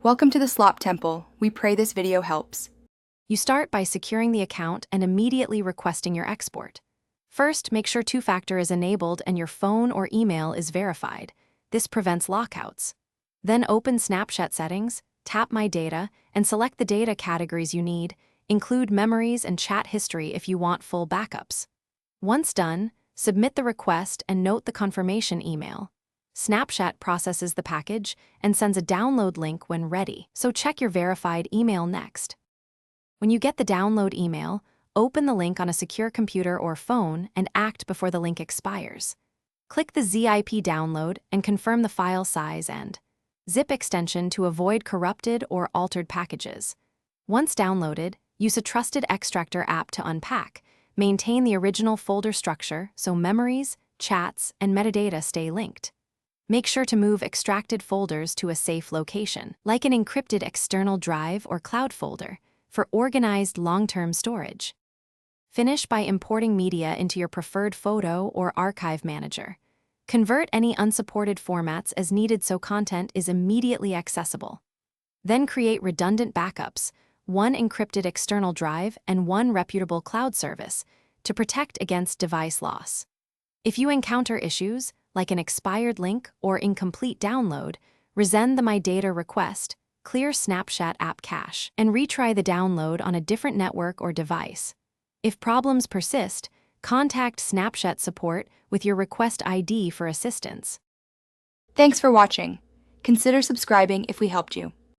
Welcome to the Slop Temple. We pray this video helps. You start by securing the account and immediately requesting your export. First, make sure two-factor is enabled and your phone or email is verified. This prevents lockouts. Then open Snapchat settings, tap My Data, and select the data categories you need. Include memories and chat history if you want full backups. Once done, submit the request and note the confirmation email. Snapchat processes the package and sends a download link when ready, so check your verified email next. When you get the download email, open the link on a secure computer or phone and act before the link expires. Click the zip download and confirm the file size and zip extension to avoid corrupted or altered packages. Once downloaded, use a trusted extractor app to unpack. Maintain the original folder structure so memories, chats, and metadata stay linked. Make sure to move extracted folders to a safe location, like an encrypted external drive or cloud folder, for organized long-term storage. Finish by importing media into your preferred photo or archive manager. Convert any unsupported formats as needed so content is immediately accessible. Then create redundant backups, one encrypted external drive and one reputable cloud service, to protect against device loss. If you encounter issues, like an expired link or incomplete download, resend the My Data request, clear Snapchat app cache, and retry the download on a different network or device. If problems persist, contact Snapchat support with your request ID for assistance. Thanks for watching. Consider subscribing if we helped you.